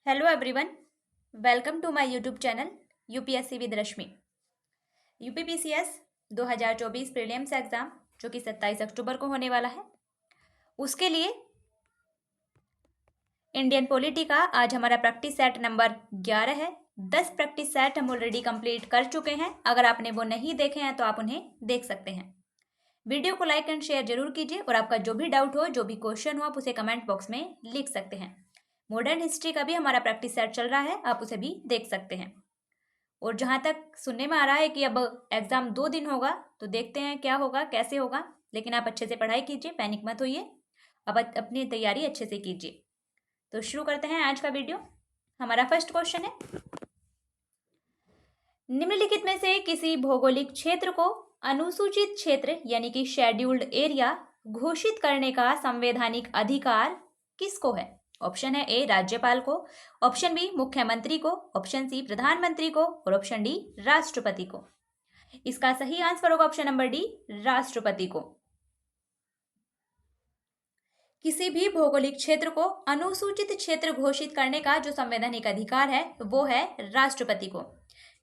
Hello everyone, welcome to my YouTube channel UPSC with Rashmi. UPPCS 2024 prelims exam जो कि 27 अक्टूबर को होने वाला है, उसके लिए इंडियन पॉलिटी का आज हमारा प्रैक्टिस सेट नंबर 11 है। 10 प्रैक्टिस सेट हम ऑलरेडी कंप्लीट कर चुके हैं। अगर आपने वो नहीं देखे हैं तो आप उन्हें देख सकते हैं। वीडियो को लाइक एंड शेयर जरूर कीजिए और आपका जो भी डाउट हो, जो भी क्वेश्चन हो, आप उसे कमेंट बॉक्स में लिख सकते हैं। मॉडर्न हिस्ट्री का भी हमारा प्रैक्टिस सेट चल रहा है, आप उसे भी देख सकते हैं। और जहाँ तक सुनने में आ रहा है कि अब एग्ज़ाम 2 दिन होगा, तो देखते हैं क्या होगा, कैसे होगा। लेकिन आप अच्छे से पढ़ाई कीजिए, पैनिक मत होइए, अब अपनी तैयारी अच्छे से कीजिए। तो शुरू करते हैं आज का वीडियो। हमारा फर्स्ट क्वेश्चन है, निम्नलिखित में से किसी भौगोलिक क्षेत्र को अनुसूचित क्षेत्र यानी कि शेड्यूल्ड एरिया घोषित करने का संवैधानिक अधिकार किसको है? ऑप्शन है ए राज्यपाल को, ऑप्शन बी मुख्यमंत्री को, ऑप्शन सी प्रधानमंत्री को और ऑप्शन डी राष्ट्रपति को। इसका सही आंसर होगा ऑप्शन नंबर डी, राष्ट्रपति को। किसी भी भौगोलिक क्षेत्र को अनुसूचित क्षेत्र घोषित करने का जो संवैधानिक अधिकार है वो है राष्ट्रपति को।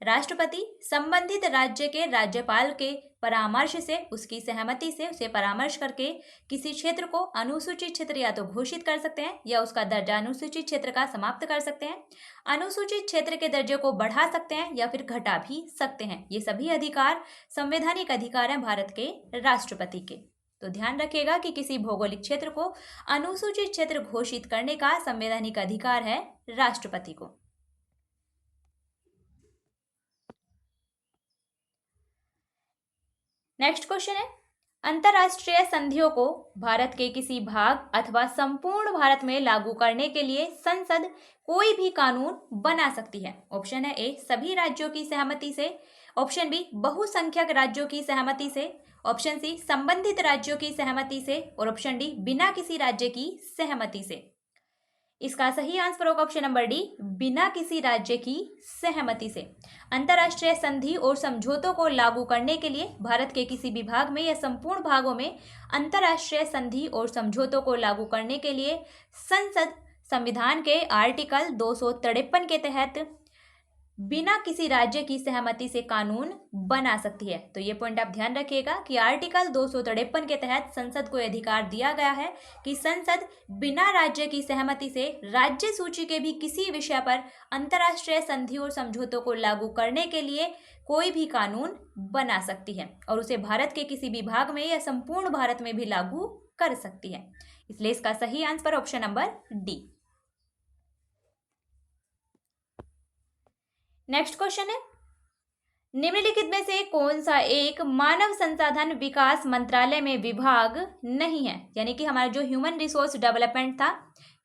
राष्ट्रपति संबंधित राज्य के राज्यपाल के परामर्श से, उसकी सहमति से, उसे परामर्श करके किसी क्षेत्र को अनुसूचित क्षेत्र या तो घोषित कर सकते हैं या उसका दर्जा अनुसूचित क्षेत्र का समाप्त कर सकते हैं, अनुसूचित क्षेत्र के दर्जे को बढ़ा सकते हैं या फिर घटा भी सकते हैं। ये सभी अधिकार संवैधानिक अधिकार हैं भारत के राष्ट्रपति के। तो ध्यान रखिएगा कि किसी भौगोलिक क्षेत्र को अनुसूचित क्षेत्र घोषित करने का संवैधानिक अधिकार है राष्ट्रपति को। नेक्स्ट क्वेश्चन है, अंतरराष्ट्रीय संधियों को भारत के किसी भाग अथवा संपूर्ण भारत में लागू करने के लिए संसद कोई भी कानून बना सकती है। ऑप्शन है ए सभी राज्यों की सहमति से, ऑप्शन बी बहुसंख्यक राज्यों की सहमति से, ऑप्शन सी संबंधित राज्यों की सहमति से और ऑप्शन डी बिना किसी राज्य की सहमति से। इसका सही आंसर होगा ऑप्शन नंबर डी, बिना किसी राज्य की सहमति से। अंतरराष्ट्रीय संधि और समझौतों को लागू करने के लिए भारत के किसी भी भाग में या संपूर्ण भागों में अंतरराष्ट्रीय संधि और समझौतों को लागू करने के लिए संसद संविधान के आर्टिकल 253 के तहत बिना किसी राज्य की सहमति से कानून बना सकती है। तो ये पॉइंट आप ध्यान रखिएगा कि आर्टिकल 253 के तहत संसद को अधिकार दिया गया है कि संसद बिना राज्य की सहमति से राज्य सूची के भी किसी विषय पर अंतर्राष्ट्रीय संधि और समझौतों को लागू करने के लिए कोई भी कानून बना सकती है और उसे भारत के किसी भी भाग में या संपूर्ण भारत में भी लागू कर सकती है। इसलिए इसका सही answer option number D. Next question है, निम्नलिखित में से कौन सा एक मानव संसाधन विकास मंत्रालय में विभाग नहीं है? यानी कि हमारा जो ह्यूमन रिसोर्स डेवलपमेंट था,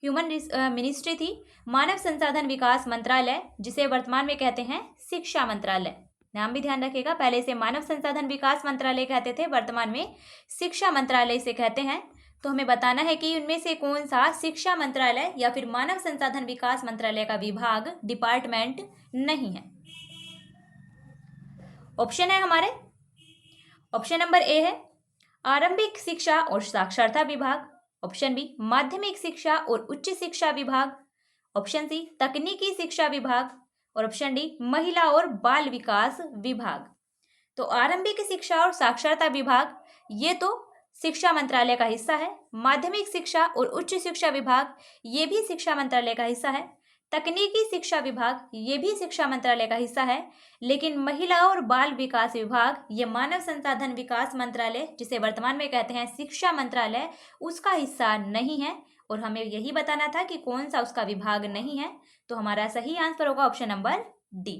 ह्यूमन मिनिस्ट्री थी, मानव संसाधन विकास मंत्रालय, जिसे वर्तमान में कहते हैं शिक्षा मंत्रालय। नाम भी ध्यान रखिएगा, पहले इसे मानव संसाधन विकास मंत्रालय कहते थे, वर्तमान में शिक्षा मंत्रालय इसे कहते हैं। तो हमें बताना है कि उनमें से कौन सा शिक्षा मंत्रालय या फिर मानव संसाधन विकास मंत्रालय का विभाग, डिपार्टमेंट नहीं है। ऑप्शन है हमारे, ऑप्शन नंबर ए है आरंभिक शिक्षा और साक्षरता विभाग, ऑप्शन बी माध्यमिक शिक्षा और उच्च शिक्षा विभाग, ऑप्शन सी तकनीकी शिक्षा विभाग और ऑप्शन डी महिला और बाल विकास विभाग। तो आरंभिक शिक्षा और साक्षरता विभाग ये तो शिक्षा मंत्रालय का हिस्सा है, माध्यमिक शिक्षा और उच्च शिक्षा विभाग ये भी शिक्षा मंत्रालय का हिस्सा है, तकनीकी शिक्षा विभाग ये भी शिक्षा मंत्रालय का हिस्सा है, लेकिन महिला और बाल विकास विभाग ये मानव संसाधन विकास मंत्रालय, जिसे वर्तमान में कहते हैं शिक्षा मंत्रालय, उसका हिस्सा नहीं है। और हमें यही बताना था कि कौन सा उसका विभाग नहीं है। तो हमारा सही आंसर होगा option number D,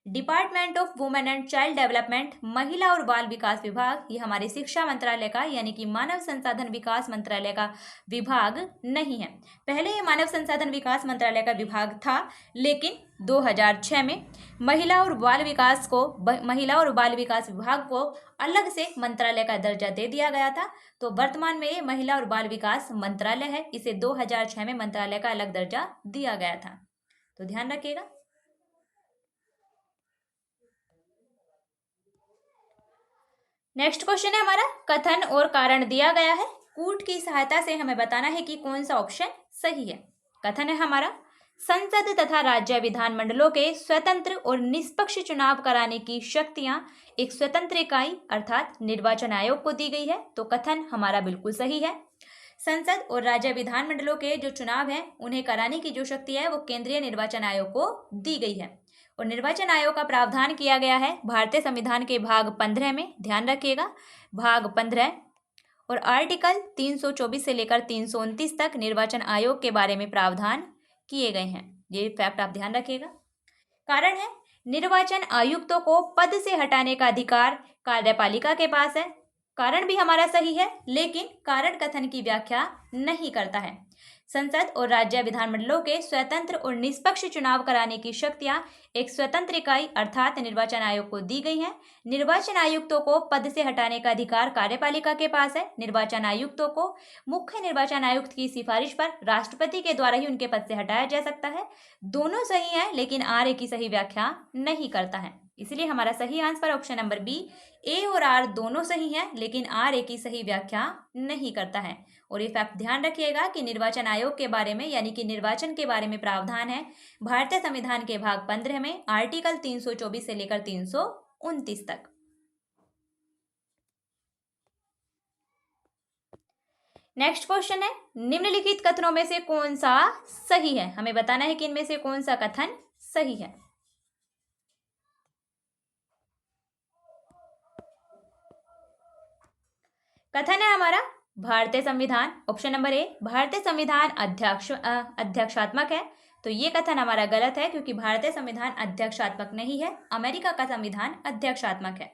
department of women and child development, महिला और बाल विकास विभाग, ये हमारे शिक्षा मंत्रालय का यानी कि मानव संसाधन विकास मंत्रालय का विभाग नहीं है। पहले ये मानव संसाधन विकास मंत्रालय का विभाग था, लेकिन 2006 में महिला और बाल विकास विभाग को अलग से मंत्रालय का दर्जा दे दिया गया था। तो वर्तमान में ये महिला और बाल विकास मंत्रालय है, इसे 2006 में मंत्रालय का अलग दर्जा दिया गया था। तो ध्यान रखिएगा। नेक्स्ट क्वेश्चन है हमारा, कथन और कारण दिया गया है, कूट की सहायता से हमें बताना है कि कौन सा ऑप्शन सही है। कथन है हमारा, संसद तथा राज्य विधानमंडलों के स्वतंत्र और निष्पक्ष चुनाव कराने की शक्तियां एक स्वतंत्र इकाई अर्थात निर्वाचन आयोग को दी गई है। तो कथन हमारा बिल्कुल सही है। संसद और राज्य विधानमंडलों के जो चुनाव हैं उन्हें कराने की जो शक्ति है वो केंद्रीय निर्वाचन आयोग को दी गई है। और निर्वाचन आयोग का प्रावधान किया गया है भारतीय संविधान के भाग 15 में, ध्यान रखिएगा, भाग 15 और आर्टिकल 324 से लेकर 329 तक निर्वाचन आयोग के बारे में प्रावधान किए गए हैं। ये फैक्ट आप ध्यान रखिएगा। कारण है, निर्वाचन आयुक्तों को पद से हटाने का अधिकार कार्यपालिका के पास है। कारण भी हमारा सही है, लेकिन कारण कथन की व्याख्या नहीं करता है। संसद और राज्य विधानमंडलों के स्वतंत्र और निष्पक्ष चुनाव कराने की शक्तियां एक स्वतंत्र इकाई अर्थात निर्वाचन आयोग को दी गई हैं। निर्वाचन आयुक्तों को पद से हटाने का अधिकार कार्यपालिका के पास है। निर्वाचन आयुक्तों को मुख्य निर्वाचन आयुक्त की सिफारिश पर राष्ट्रपति के द्वारा ही उनके पद से हटाया जा सकता है। दोनों सही है, लेकिन आर ए की सही व्याख्या नहीं करता है। इसलिए हमारा सही आंसर ऑप्शन नंबर बी, ए और आर दोनों सही हैं, लेकिन आर ए की सही व्याख्या नहीं करता है। और ये फैक्ट ध्यान रखिएगा कि निर्वाचन आयोग के बारे में यानी कि निर्वाचन के बारे में प्रावधान है भारतीय संविधान के भाग 15 में, आर्टिकल 324 से लेकर 329 तक। नेक्स्ट क्वेश्चन है, निम्नलिखित कथनों में से कौन सा सही है? हमें बताना है कि इनमें से कौन सा कथन सही है। कथन है हमारा भारतीय संविधान, ऑप्शन नंबर ए, भारतीय संविधान अध्यक्षात्मक है। तो ये कथन हमारा गलत है, क्योंकि भारतीय संविधान अध्यक्षात्मक नहीं है, अमेरिका का संविधान अध्यक्षात्मक है।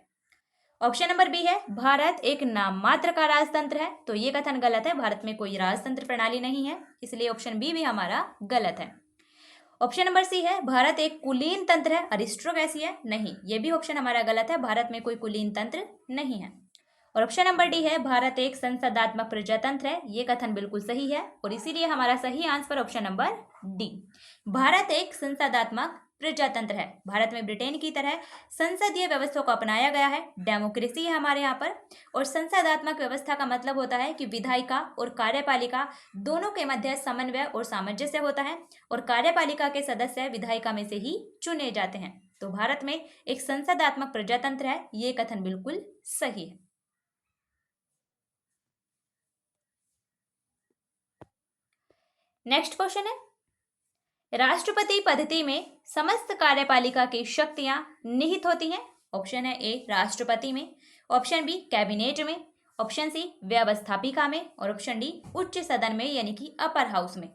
ऑप्शन नंबर बी है, भारत एक नाम मात्र का राजतंत्र है। तो ये कथन गलत है, भारत में कोई राजतंत्र प्रणाली नहीं है, इसलिए ऑप्शन बी भी हमारा गलत है। ऑप्शन नंबर सी है, भारत एक कुलीन तंत्र है, अरिस्टोक्रेसी है। नहीं, ये भी ऑप्शन हमारा गलत है, भारत में कोई कुलीन तंत्र नहीं है। और ऑप्शन नंबर डी है, भारत एक संसदात्मक प्रजातंत्र है। ये कथन बिल्कुल सही है, और इसीलिए हमारा सही answer option number D, Bharat एक संसदात्मक प्रजातंत्र है। भारत में ब्रिटेन की तरह संसदीय व्यवस्था को अपनाया गया है, डेमोक्रेसी है हमारे यहाँ पर। और संसदात्मक व्यवस्था का मतलब होता है कि विधायिका और कार्यपालिका दोनों के मध्य समन्वय और सामंजस्य होता है, और कार्यपालिका के सदस्य विधायिका में से ही चुने जाते हैं। तो भारत में एक संसदात्मक प्रजातंत्र है, ये कथन बिल्कुल सही है। नेक्स्ट क्वेश्चन है, राष्ट्रपति पद्धति में समस्त कार्यपालिका की शक्तियां निहित होती हैं। ऑप्शन है ए, राष्ट्रपति में, ऑप्शन बी, कैबिनेट में, ऑप्शन सी, व्यवस्थापिका में, और ऑप्शन डी, उच्च सदन में यानी कि अपर हाउस में।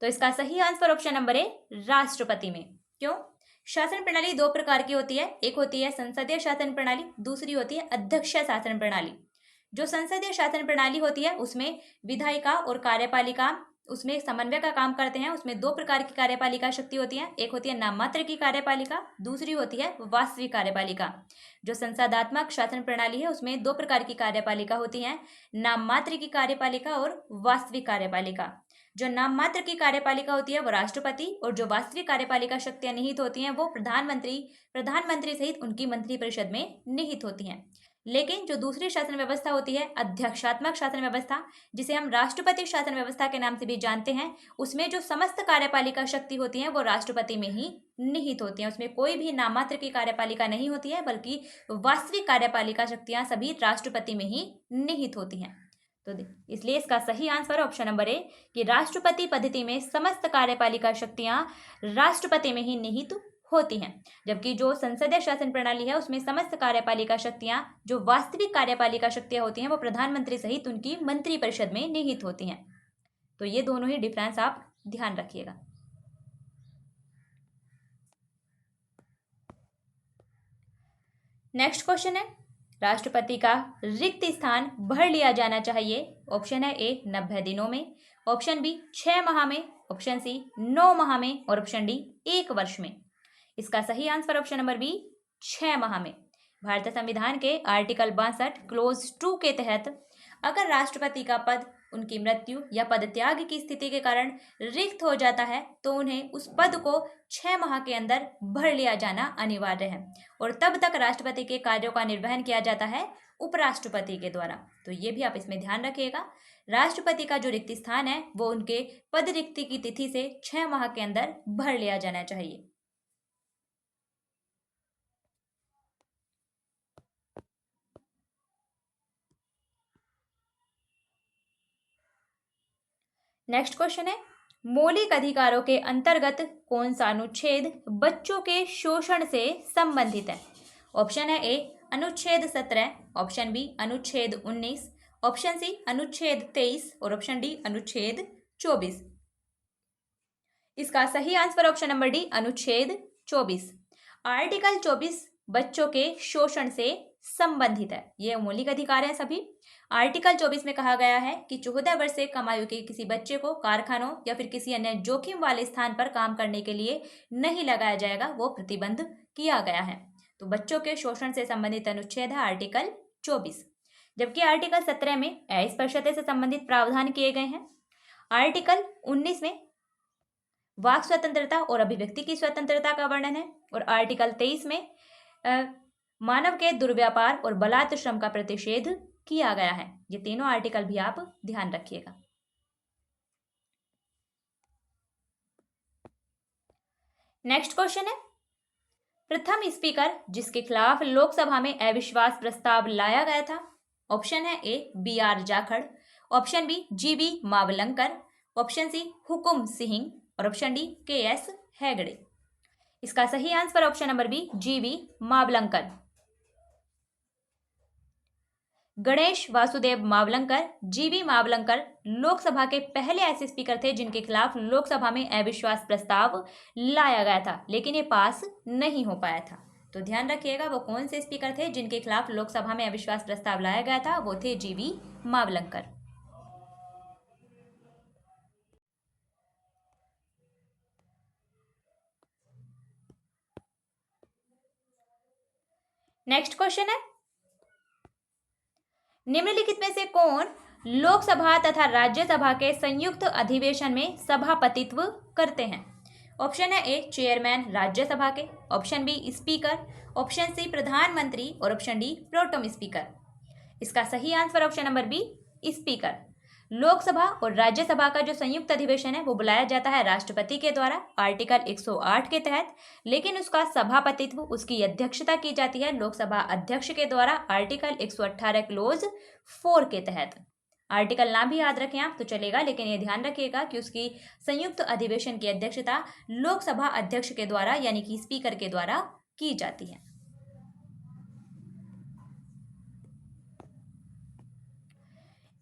तो इसका सही आंसर ऑप्शन नंबर ए, राष्ट्रपति में। क्यों? शासन प्रणाली दो प्रकार की होती है, एक होती है संसदीय शासन प्रणाली, दूसरी होती है अध्यक्षीय शासन प्रणाली। जो संसदीय शासन प्रणाली होती है उसमें विधायिका और कार्यपालिका उसमें समन्वय का काम करते हैं। उसमें दो प्रकार की कार्यपालिका शक्ति होती है, एक होती है नाममात्र की कार्यपालिका, दूसरी होती है वास्तविक कार्यपालिका। जो संसदात्मक शासन प्रणाली है उसमें दो प्रकार की कार्यपालिका होती हैं, नाममात्र की कार्यपालिका और वास्तविक कार्यपालिका। जो नाममात्र की कार्यपालिका होती है वो राष्ट्रपति, और जो वास्तविक कार्यपालिका शक्तियां निहित होती हैं वो प्रधानमंत्री सहित उनकी मंत्रिपरिषद में निहित होती हैं। लेकिन जो दूसरी शासन व्यवस्था होती है अध्यक्षात्मक शासन व्यवस्था, जिसे हम राष्ट्रपति शासन व्यवस्था के नाम से भी जानते हैं, उसमें जो समस्त कार्यपालिका शक्ति होती है वो राष्ट्रपति में ही निहित होती हैं। उसमें कोई भी नाममात्र की कार्यपालिका नहीं होती है, बल्कि वास्तविक कार्यपालिका शक्तियां सभी राष्ट्रपति में ही निहित होती हैं। तो इसलिए इसका सही आंसर ऑप्शन नंबर ए कि राष्ट्रपति पद्धति में समस्त कार्यपालिका शक्तियां राष्ट्रपति में ही निहित होती हैं, जबकि जो संसदीय शासन प्रणाली है उसमें समस्त कार्यपालिका शक्तियां, जो वास्तविक कार्यपालिका शक्तियां होती हैं, वो प्रधानमंत्री सहित उनकी मंत्रिपरिषद में निहित होती हैं। तो ये दोनों ही डिफरेंस आप ध्यान रखिएगा। नेक्स्ट क्वेश्चन है, राष्ट्रपति का रिक्त स्थान भर लिया जाना चाहिए। ऑप्शन है ए, 90 दिनों में, ऑप्शन बी, 6 माह में, ऑप्शन सी, 9 माह में, और ऑप्शन डी, 1 वर्ष में। इसका सही आंसर ऑप्शन नंबर बी, 6 माह में। भारतीय संविधान के आर्टिकल 62 क्लोज 2 के तहत अगर राष्ट्रपति का पद उनकी मृत्यु या पदत्याग की स्थिति के कारण रिक्त हो जाता है तो उन्हें उस पद को 6 माह के अंदर भर लिया जाना अनिवार्य है, और तब तक राष्ट्रपति के कार्यों का निर्वहन किया जाता है उपराष्ट्रपति के द्वारा। तो ये भी आप इसमें ध्यान रखिएगा। राष्ट्रपति का जो रिक्त स्थान है वो उनके पद रिक्ति की तिथि से 6 माह के अंदर भर लिया जाना चाहिए। नेक्स्ट क्वेश्चन है, मौलिक अधिकारों के अंतर्गत कौन सा अनुच्छेद बच्चों के शोषण से संबंधित है? ऑप्शन है ए अनुच्छेद 17, ऑप्शन बी अनुच्छेद 19, ऑप्शन सी अनुच्छेद 23 और ऑप्शन डी अनुच्छेद 24। इसका सही आंसर ऑप्शन नंबर डी अनुच्छेद 24। आर्टिकल 24 बच्चों के शोषण से संबंधित है। ये मौलिक अधिकार है सभी। आर्टिकल 24 में कहा गया है कि 14 वर्ष से कम आयु के किसी बच्चे को कारखानों या फिर किसी अन्य जोखिम वाले स्थान पर काम करने के लिए नहीं लगाया जाएगा, वो प्रतिबंध किया गया है। तो बच्चों के शोषण से संबंधित अनुच्छेद है आर्टिकल 24। जबकि आर्टिकल 17 में अस्पृश्यता से संबंधित प्रावधान किए गए हैं। आर्टिकल 19 में वाक स्वतंत्रता और अभिव्यक्ति की स्वतंत्रता का वर्णन है और आर्टिकल 23 में मानव के दुर्व्यापार और बलात्कार श्रम का प्रतिषेध किया गया है। ये तीनों आर्टिकल भी आप ध्यान रखिएगा। नेक्स्ट क्वेश्चन है, प्रथम स्पीकर जिसके खिलाफ लोकसभा में अविश्वास प्रस्ताव लाया गया था? ऑप्शन है A BR Jakhar, option B GB Mavalankar, option C Hukam Singh और ऑप्शन डी KS हेगड़े। इसका सही answer option number B GB Mavalankar. Ganesh Vasudev Mavalankar, GB Mavalankar Lok Sabha के पहले ऐसे स्पीकर थे जिनके खिलाफ लोकसभा में अविश्वास प्रस्ताव लाया गया था, लेकिन ये पास नहीं हो पाया था। तो ध्यान रखिएगा वो कौन से स्पीकर थे जिनके खिलाफ लोकसभा में अविश्वास प्रस्ताव लाया गया था, वो थे GB मावलंकर। नेक्स्ट क्वेश्चन है, निम्नलिखित में से कौन लोकसभा तथा राज्यसभा के संयुक्त अधिवेशन में सभापतित्व करते हैं? ऑप्शन है ए चेयरमैन राज्यसभा के, option B speaker, option C प्रधानमंत्री और ऑप्शन डी प्रोटेम स्पीकर। इसका सही answer option number B speaker. Lok Sabha और राज्यसभा का जो संयुक्त अधिवेशन है वो बुलाया जाता है राष्ट्रपति के द्वारा आर्टिकल 108 के तहत, लेकिन उसका सभापतित्व, उसकी अध्यक्षता की जाती है लोकसभा अध्यक्ष के द्वारा आर्टिकल 118 क्लोज 4 के तहत। आर्टिकल ना भी याद रखें आप तो चलेगा, लेकिन ये ध्यान रखिएगा कि उसकी संयुक्त अधिवेशन की अध्यक्षता लोकसभा अध्यक्ष के द्वारा यानी कि स्पीकर के द्वारा की जाती है।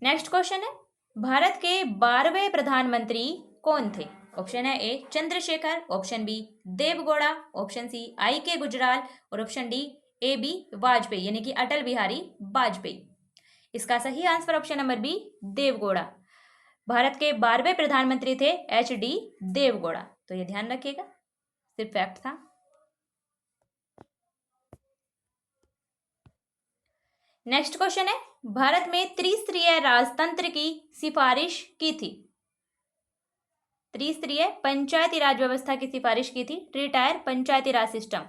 नेक्स्ट क्वेश्चन है, भारत के 12वें प्रधानमंत्री कौन थे? ऑप्शन है ए Chandrashekhar, option B Deve Gowda, option C IK Gujral और ऑप्शन डी AB वाजपेयी यानी कि अटल बिहारी वाजपेयी। इसका सही answer option number B Deve Gowda. Bharat के 12वें प्रधानमंत्री थे HD देवगौड़ा। तो ये ध्यान रखिएगा, सिर्फ फैक्ट था। नेक्स्ट क्वेश्चन है, भारत में त्रिस्तरीय राजतंत्र की सिफारिश की थी? त्रिस्तरीय पंचायती राज व्यवस्था की सिफारिश की थी, ट्री-टायर पंचायती राज सिस्टम।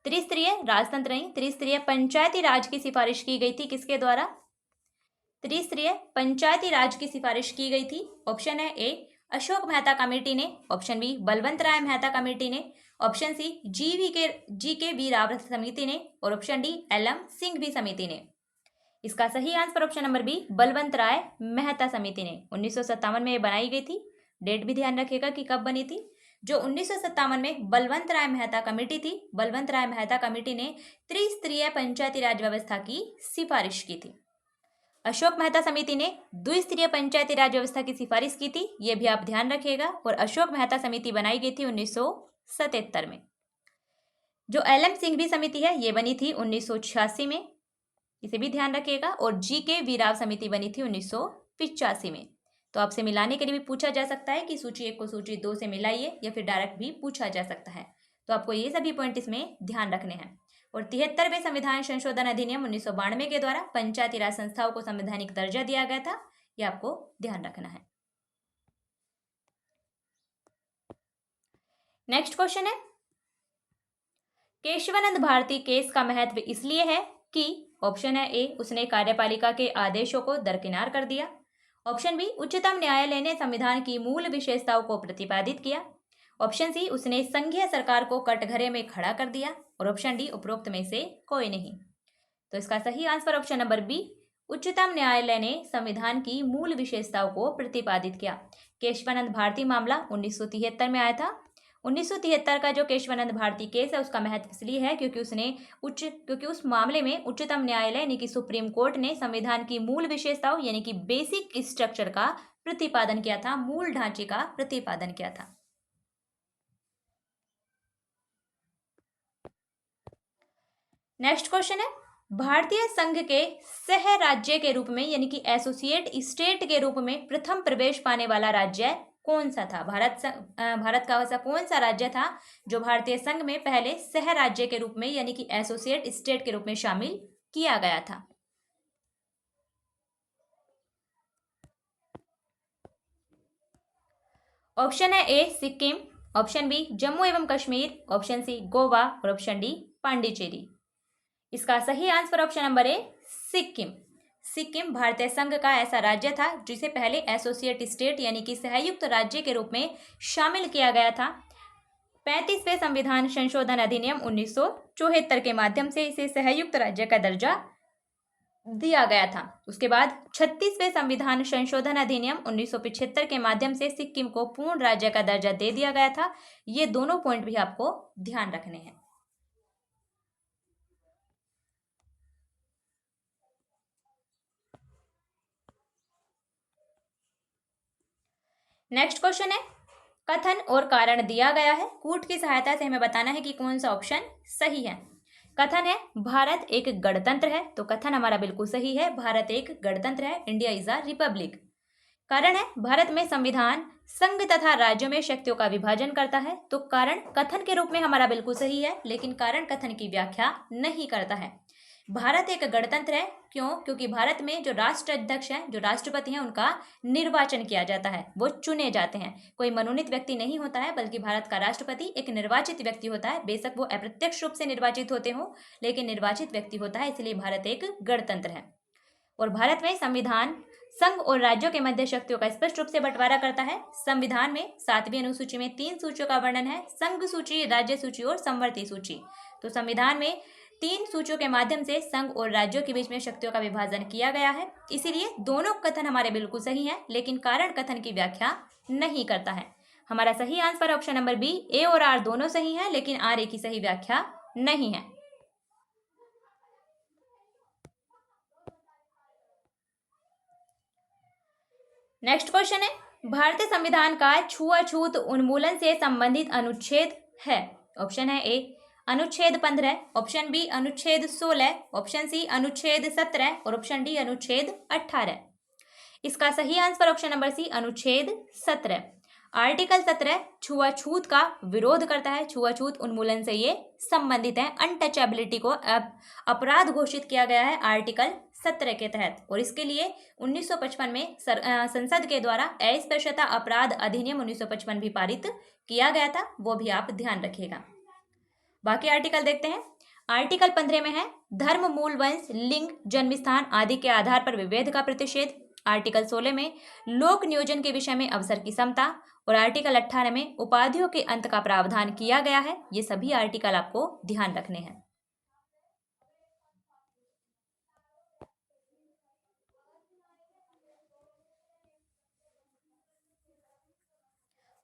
त्रिस्तरीय राजतंत्र नहीं, त्रिस्तरीय पंचायती राज की सिफारिश की गई थी। किसके द्वारा? त्रिस्तरीय पंचायती राज की सिफारिश की गई थी। ऑप्शन है ए अशोक मेहता कमेटी ने, option B Balwant Rai Mehta committee ने, option C GK V Rao समिति ने और ऑप्शन डी LM सिंघवी समिति ने। इसका सही answer option number B Balwant Rai Mehta समिति ने 1957 में ये बनाई गई थी। डेट भी ध्यान रखिएगा कि कब बनी थी। जो 1957 में बलवंत राय मेहता कमेटी थी, बलवंत राय मेहता कमेटी ने त्रिस्तरीय पंचायती राज व्यवस्था की सिफारिश की थी। अशोक मेहता समिति ने द्विस्तरीय पंचायती राज व्यवस्था की सिफारिश की थी, ये भी आप ध्यान रखिएगा। और अशोक मेहता समिति बनाई गई थी 1977 में। जो LM सिंघवी समिति है ये बनी थी 1986 में, इसे भी ध्यान रखिएगा। और GK वी राव समिति बनी थी 1985 में। तो आपसे मिलाने के लिए भी पूछा जा सकता है कि सूची 1 को सूची 2 से मिलाइए, या फिर डायरेक्ट भी पूछा जा सकता है। तो आपको ये सभी पॉइंट इसमें ध्यान रखने हैं। और 73वें संविधान संशोधन अधिनियम 1992 के द्वारा पंचायती राज संस्थाओं को संवैधानिक दर्जा दिया गया था, यह आपको ध्यान रखना है। नेक्स्ट क्वेश्चन है, केशवानंद भारती केस का महत्व इसलिए है कि ऑप्शन है ए उसने कार्यपालिका के आदेशों को दरकिनार कर दिया, ऑप्शन बी, उच्चतम न्यायालय ने संविधान की मूल विशेषताओं को प्रतिपादित किया। ऑप्शन सी, उसने संघीय सरकार को कटघरे में खड़ा कर दिया। और ऑप्शन डी, उपरोक्त में से कोई नहीं। तो इसका सही आंसर ऑप्शन नंबर बी, उच्चतम न्यायालय ने संविधान की मूल विशेषताओं को प्रतिपादित किया। केशवानंद भारती मामला 1973 में आया था। 1973 का जो केशवानंद भारती केस है उसका महत्व इसलिए है क्योंकि उस मामले में उच्चतम न्यायालय यानी कि सुप्रीम कोर्ट ने संविधान की मूल विशेषताओं यानी कि बेसिक स्ट्रक्चर का प्रतिपादन किया था, मूल ढांचे का प्रतिपादन किया था। नेक्स्ट क्वेश्चन है, भारतीय संघ के सह राज्य के रूप में यानी कि एसोसिएट स्टेट के रूप में प्रथम प्रवेश पाने वाला राज्य कौन सा था? भारत का ऐसा कौन सा राज्य था जो भारतीय संघ में पहले सह राज्य के रूप में यानी कि एसोसिएट स्टेट के रूप में शामिल किया गया था? ऑप्शन है ए सिक्किम, ऑप्शन बी जम्मू एवं कश्मीर, ऑप्शन सी गोवा और ऑप्शन डी पांडिचेरी। इसका सही answer option number A Sikkim. Sikkim भारतीय संघ का ऐसा राज्य था जिसे पहले एसोसिएट स्टेट यानी कि संयुक्त राज्य के रूप में शामिल किया गया था। 35वें संविधान संशोधन अधिनियम 1974 के माध्यम से इसे संयुक्त राज्य का दर्जा दिया गया था। उसके बाद 36वें संविधान संशोधन अधिनियम 1975 के माध्यम से सिक्किम को पूर्ण राज्य का दर्जा दे दिया गया था। ये दोनों पॉइंट भी आपको ध्यान रखने हैं। नेक्स्ट क्वेश्चन है, कथन और कारण दिया गया है, कूट की सहायता से हमें बताना है कि कौन सा ऑप्शन सही है। कथन है भारत एक गणतंत्र है, तो कथन हमारा बिल्कुल सही है, भारत एक गणतंत्र है, इंडिया इज अ रिपब्लिक। कारण है भारत में संविधान संघ तथा राज्यों में शक्तियों का विभाजन करता है, तो कारण कथन के रूप में हमारा बिल्कुल सही है, लेकिन कारण कथन की व्याख्या नहीं करता है। भारत एक गणतंत्र है, क्यों? क्योंकि भारत में जो राष्ट्र अध्यक्ष हैं, जो राष्ट्रपति हैं, उनका निर्वाचन किया जाता है, वो चुने जाते हैं। कोई मनोनीत व्यक्ति नहीं होता है, बल्कि भारत का राष्ट्रपति एक निर्वाचित व्यक्ति होता है। बेशक वो अप्रत्यक्ष रूप से निर्वाचित होते हो, लेकिन निर्वाचित व्यक्ति होता है, इसलिए भारत एक गणतंत्र है। और भारत में संविधान संघ और राज्यों के मध्य शक्तियों का स्पष्ट रूप से बंटवारा करता है। संविधान में 7वीं अनुसूची में 3 सूचियों का वर्णन है, संघ सूची, राज्य सूची और समवर्ती सूची। तो संविधान में 3 सूचियों के माध्यम से संघ और राज्यों के बीच में शक्तियों का विभाजन किया गया है। इसीलिए दोनों कथन हमारे बिल्कुल सही हैं, लेकिन कारण कथन की व्याख्या नहीं करता है। हमारा सही आंसर ऑप्शन नंबर बी, ए और आर दोनों सही हैं, लेकिन आर ए की सही व्याख्या नहीं है। नेक्स्ट क्वेश्चन है, भारतीय संविधान का छुआछूत उन्मूलन से संबंधित अनुच्छेद है। ऑप्शन है ए अनुच्छेद 15, ऑप्शन बी अनुच्छेद 16, ऑप्शन सी अनुच्छेद 17 और ऑप्शन डी अनुच्छेद 18। इसका सही आंसर ऑप्शन नंबर सी अनुच्छेद 17। आर्टिकल 17 छुआछूत का विरोध करता है, छुआछूत उन्मूलन से ये संबंधित है। अनटचेबिलिटी को अपराध घोषित किया गया है आर्टिकल 17 के तहत, और इसके लिए 1955 में संसद के द्वारा अस्पृश्यता अपराध अधिनियम 1955 भी पारित किया गया था, वो भी आप ध्यान रखिएगा। बाकी आर्टिकल देखते हैं। आर्टिकल 15 में है धर्म, मूल वंश, लिंग, जन्म स्थान आदि के आधार पर विभेद का प्रतिषेध। आर्टिकल 16 में लोक नियोजन के विषय में अवसर की समता, और आर्टिकल 18 में उपाधियों के अंत का प्रावधान किया गया है। ये सभी आर्टिकल आपको ध्यान रखने हैं।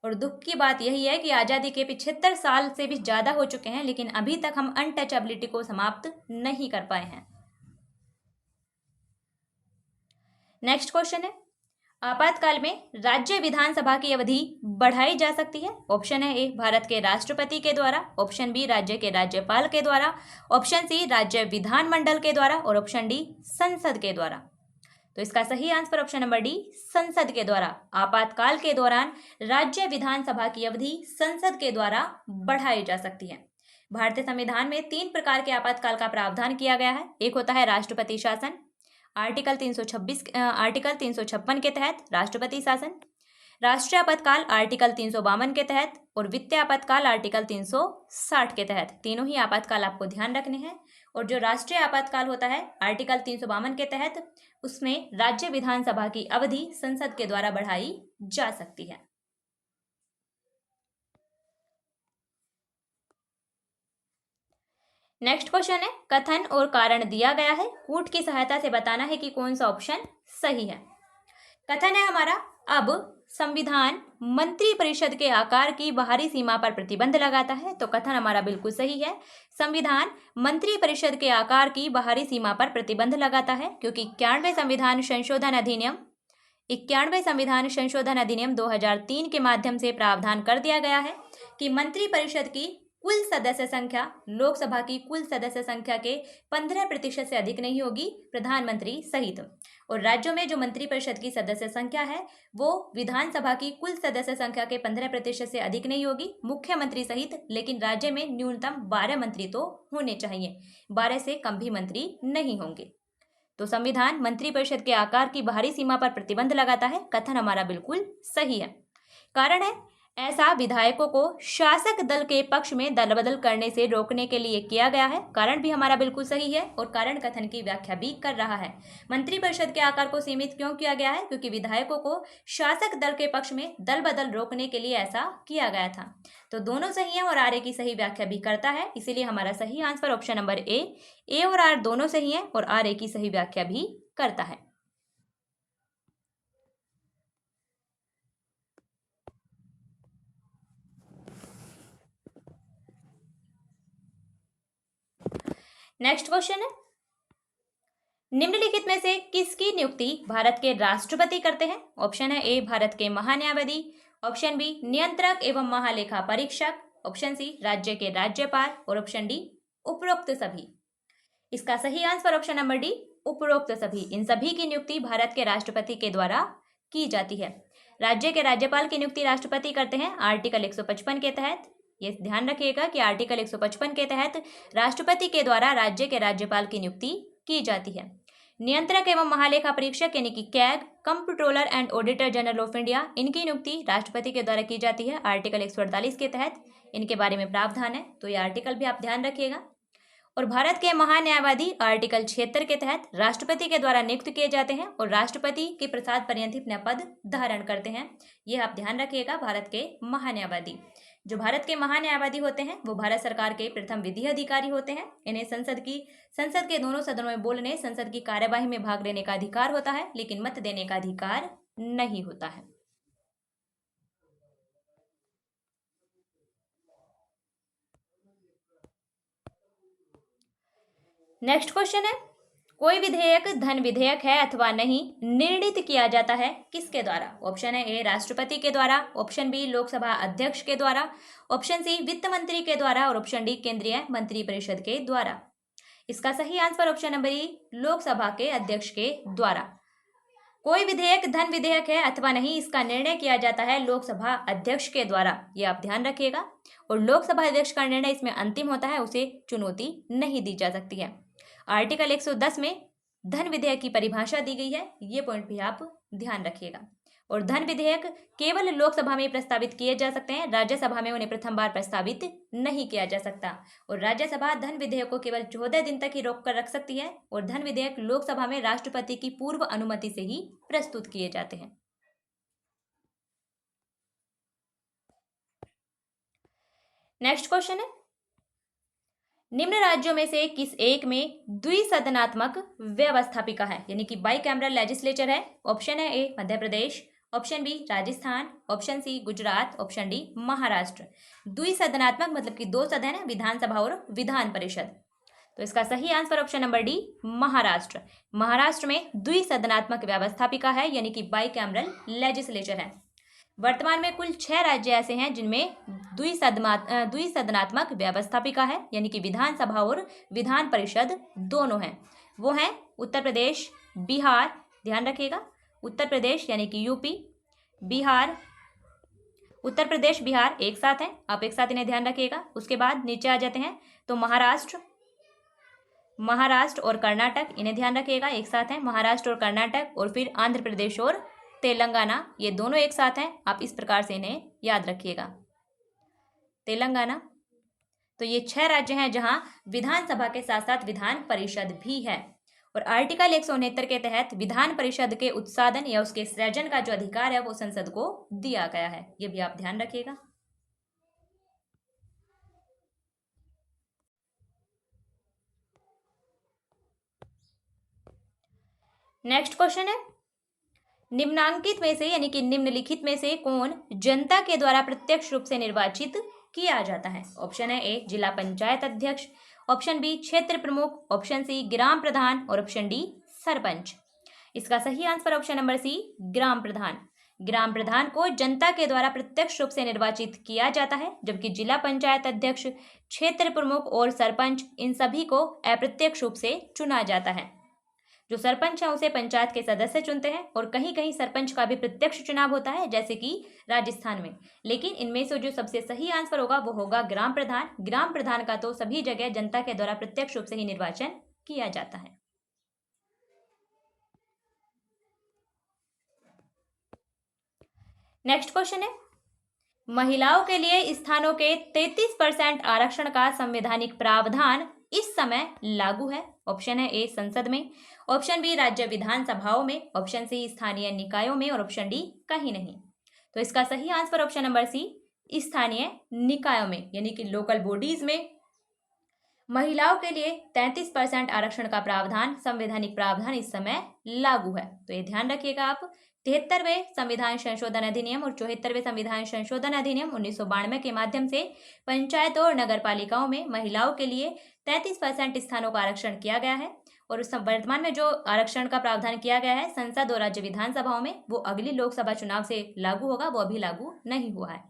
और दुख की बात यही है कि आज़ादी के 75 साल से भी ज़्यादा हो चुके हैं, लेकिन अभी तक हम अनटचेबिलिटी को समाप्त नहीं कर पाए हैं। नेक्स्ट क्वेश्चन है, आपातकाल में राज्य विधानसभा की अवधि बढ़ाई जा सकती है। ऑप्शन है ए भारत के राष्ट्रपति के द्वारा, ऑप्शन बी राज्य के राज्यपाल के द्वारा, ऑप्शन सी राज्य विधानमंडल के द्वारा और ऑप्शन डी संसद के द्वारा। तो इसका सही आंसर ऑप्शन नंबर डी संसद के द्वारा। आपातकाल के दौरान राज्य विधानसभा की अवधि संसद के द्वारा बढ़ाई जा सकती है। भारतीय संविधान में 3 प्रकार के आपातकाल का प्रावधान किया गया है। एक होता है राष्ट्रपति शासन, आर्टिकल 356 के तहत राष्ट्रपति शासन, राष्ट्रीय आपातकाल आर्टिकल 352 के तहत, और वित्तीय आपातकाल आर्टिकल 360 के तहत। तीनों ही आपातकाल आपको ध्यान रखने हैं। और जो राष्ट्रीय आपातकाल होता है आर्टिकल 352 के तहत, उसमें राज्य विधानसभा की अवधि संसद के द्वारा बढ़ाई जा सकती है। नेक्स्ट क्वेश्चन है, कथन और कारण दिया गया है, कूट की सहायता से बताना है कि कौन सा ऑप्शन सही है। कथन है हमारा, अब संविधान मंत्रिपरिषद के आकार की बाहरी सीमा पर प्रतिबंध लगाता है। तो कथन हमारा बिल्कुल सही है, संविधान मंत्रिपरिषद के आकार की बाहरी सीमा पर प्रतिबंध लगाता है, क्योंकि 91वें संविधान संशोधन अधिनियम 2003 के माध्यम से प्रावधान कर दिया गया है कि मंत्रिपरिषद की कुल सदस्य संख्या लोकसभा की कुल सदस्य संख्या के 15% से अधिक नहीं होगी, प्रधानमंत्री सहित। और राज्यों में जो मंत्रिपरिषद की सदस्य संख्या है वो विधानसभा की कुल सदस्य संख्या के 15% से अधिक नहीं होगी, मुख्यमंत्री सहित। लेकिन राज्य में न्यूनतम 12 मंत्री तो होने चाहिए, 12 से कम भी मंत्री नहीं होंगे। तो संविधान मंत्रिपरिषद के आकार की बाहरी सीमा पर प्रतिबंध लगाता है, कथन हमारा बिल्कुल सही है। कारण है, ऐसा विधायकों को शासक दल के पक्ष में दल बदल करने से रोकने के लिए किया गया है। कारण भी हमारा बिल्कुल सही है और कारण कथन की व्याख्या भी कर रहा है। मंत्रिपरिषद के आकार को सीमित क्यों किया गया है? क्योंकि विधायकों को शासक दल के पक्ष में दल बदल रोकने के लिए ऐसा किया गया था। तो दोनों सही है और आर की सही व्याख्या भी करता है, इसीलिए हमारा सही आंसर ऑप्शन नंबर ए और आर दोनों सही है और आर की सही व्याख्या भी करता है। नेक्स्ट क्वेश्चन है, निम्नलिखित में से किसकी नियुक्ति भारत के राष्ट्रपति करते हैं? ऑप्शन है ए भारत के महान्यायवादी, ऑप्शन बी नियंत्रक एवं महालेखा परीक्षक, ऑप्शन सी राज्य के राज्यपाल और ऑप्शन डी उपरोक्त सभी। इसका सही आंसर ऑप्शन नंबर डी उपरोक्त सभी। इन सभी की नियुक्ति भारत के राष्ट्रपति के द्वारा की जाती है। राज्य के राज्यपाल की नियुक्ति राष्ट्रपति करते हैं आर्टिकल 155 के तहत। ये ध्यान रखिएगा कि आर्टिकल 155 के तहत राष्ट्रपति के द्वारा राज्य के राज्यपाल की नियुक्ति की जाती है। नियंत्रक एवं महालेखा परीक्षक यानी कि CAG, comptroller and auditor general of India, इनकी नियुक्ति राष्ट्रपति के द्वारा की जाती है आर्टिकल 148 के तहत। इनके बारे में प्रावधान है, तो ये आर्टिकल भी आप ध्यान रखिएगा। और भारत के महान्यायवादी आर्टिकल 76 के तहत राष्ट्रपति के द्वारा नियुक्त किए जाते हैं और राष्ट्रपति के प्रसाद पर्यंत अपना पद धारण करते हैं। ये आप ध्यान रखिएगा। भारत के महान्यायवादी, जो भारत के महान्यायवादी होते हैं वो भारत सरकार के प्रथम विधि अधिकारी होते हैं। इन्हें संसद के दोनों सदनों में बोलने, संसद की कार्यवाही में भाग लेने का अधिकार होता है, लेकिन मत देने का अधिकार नहीं होता है। नेक्स्ट क्वेश्चन है, कोई विधेयक धन विधेयक है अथवा नहीं निर्णित किया जाता है किसके द्वारा? ऑप्शन है ए राष्ट्रपति के द्वारा, ऑप्शन बी लोकसभा अध्यक्ष के द्वारा, ऑप्शन सी वित्त मंत्री के द्वारा और ऑप्शन डी केंद्रीय मंत्रिपरिषद के द्वारा। इसका सही आंसर ऑप्शन नंबर ई लोकसभा के अध्यक्ष के द्वारा। कोई विधेयक धन विधेयक है अथवा नहीं, इसका निर्णय किया जाता है लोकसभा अध्यक्ष के द्वारा। ये आप ध्यान रखिएगा। और लोकसभा अध्यक्ष का निर्णय इसमें अंतिम होता है, उसे चुनौती नहीं दी जा सकती है। आर्टिकल 110 में धन विधेयक की परिभाषा दी गई है, ये पॉइंट भी आप ध्यान रखिएगा। और धन विधेयक केवल लोकसभा में प्रस्तावित किए जा सकते हैं, राज्यसभा में उन्हें प्रथम बार प्रस्तावित नहीं किया जा सकता। और राज्यसभा धन विधेयक को केवल 14 दिन तक ही रोक कर रख सकती है और धन विधेयक लोकसभा में राष्ट्रपति की पूर्व अनुमति से ही प्रस्तुत किए जाते हैं। नेक्स्ट क्वेश्चन है, निम्न राज्यों में से किस एक में द्विसदनात्मक व्यवस्थापिका है, यानी कि बाई कैमरल लेजिस्लेचर है? ऑप्शन है A Madhya Pradesh, option B Rajasthan, option C Gujarat, option D Maharashtra. द्विसदनात्मक मतलब कि 2 सदन है, विधानसभा और विधान परिषद। तो इसका सही answer option number D Maharashtra. Maharashtra में द्विसदनात्मक व्यवस्थापिका है, यानी कि बाई कैमरल लेजिस्लेचर है। वर्तमान में कुल 6 राज्य ऐसे हैं जिनमें द्विसदनात्मक व्यवस्थापिका है, यानी कि विधानसभा और विधान परिषद दोनों हैं। वो हैं उत्तर प्रदेश, बिहार, ध्यान रखिएगा, उत्तर प्रदेश यानी कि यूपी, बिहार, उत्तर प्रदेश बिहार एक साथ हैं, आप एक साथ इन्हें ध्यान रखिएगा। उसके बाद नीचे आ जाते हैं तो महाराष्ट्र और कर्नाटक, इन्हें ध्यान रखिएगा, एक साथ हैं महाराष्ट्र और कर्नाटक। और फिर आंध्र प्रदेश और तेलंगाना, ये दोनों एक साथ हैं, आप इस प्रकार से इन्हें याद रखिएगा। तेलंगाना, तो ये 6 राज्य हैं जहां विधानसभा के साथ साथ विधान परिषद भी है। और आर्टिकल 169 के तहत विधान परिषद के उत्साधन या उसके सृजन का जो अधिकार है वो संसद को दिया गया है। ये भी आप ध्यान रखिएगा। नेक्स्ट क्वेश्चन है, निम्नांकित में से यानी कि निम्नलिखित में से कौन जनता के द्वारा प्रत्यक्ष रूप से निर्वाचित किया जाता है? ऑप्शन है ए जिला पंचायत अध्यक्ष, ऑप्शन बी क्षेत्र प्रमुख, ऑप्शन सी ग्राम प्रधान और ऑप्शन डी सरपंच। इसका सही आंसर ऑप्शन नंबर सी ग्राम प्रधान। ग्राम प्रधान को जनता के द्वारा प्रत्यक्ष रूप से निर्वाचित किया जाता है, जबकि जिला पंचायत अध्यक्ष, क्षेत्र प्रमुख और सरपंच इन सभी को अप्रत्यक्ष रूप से चुना जाता है। जो सरपंच है उसे पंचायत के सदस्य चुनते हैं और कहीं कहीं सरपंच का भी प्रत्यक्ष चुनाव होता है, जैसे कि राजस्थान में। लेकिन इनमें से जो सबसे सही आंसर होगा वो होगा ग्राम प्रधान। ग्राम प्रधान का तो सभी जगह जनता के द्वारा प्रत्यक्ष रूप से ही निर्वाचन किया जाता है। नेक्स्ट क्वेश्चन है, महिलाओं के लिए स्थानों के 33% आरक्षण का संवैधानिक प्रावधान इस समय लागू है। ऑप्शन है ए संसद में, ऑप्शन बी राज्य विधानसभाओं में, ऑप्शन सी स्थानीय निकायों में और ऑप्शन डी कहीं नहीं। तो इसका सही आंसर ऑप्शन नंबर सी स्थानीय निकायों में यानी कि लोकल बॉडीज में महिलाओं के लिए 33% आरक्षण का प्रावधान, संवैधानिक प्रावधान इस समय लागू है। तो ये ध्यान रखिएगा आप। 73वें संविधान संशोधन अधिनियम और 74वें संविधान संशोधन अधिनियम 1992 के माध्यम से पंचायतों और नगर पालिकाओं में महिलाओं के लिए 33% स्थानों का आरक्षण किया गया है। और उस वर्तमान में जो आरक्षण का प्रावधान किया गया है संसद और राज्य विधानसभाओं में, वो अगली लोकसभा चुनाव से लागू होगा, वो अभी लागू नहीं हुआ है।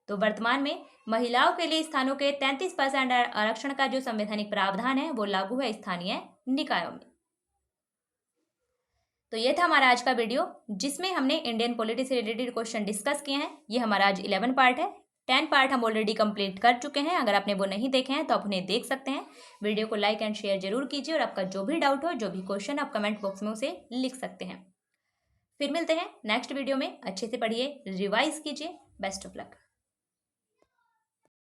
तो वर्तमान में महिलाओं के लिए स्थानों के 33% आरक्षण का जो संवैधानिक प्रावधान है वो लागू है स्थानीय निकायों में। तो ये था हमारा आज का वीडियो जिसमें हमने इंडियन पॉलिटी से रिलेटेड क्वेश्चन डिस्कस किए हैं। ये हमारा आज 11 पार्ट है। 10 पार्ट हम ऑलरेडी कंप्लीट कर चुके हैं। अगर आपने वो नहीं देखे हैं तो आप उन्हें देख सकते हैं। वीडियो को लाइक एंड शेयर जरूर कीजिए और आपका जो भी डाउट हो, जो भी क्वेश्चन, आप कमेंट बॉक्स में उसे लिख सकते हैं। फिर मिलते हैं नेक्स्ट वीडियो में। अच्छे से पढ़िए, रिवाइज कीजिए। Best of luck.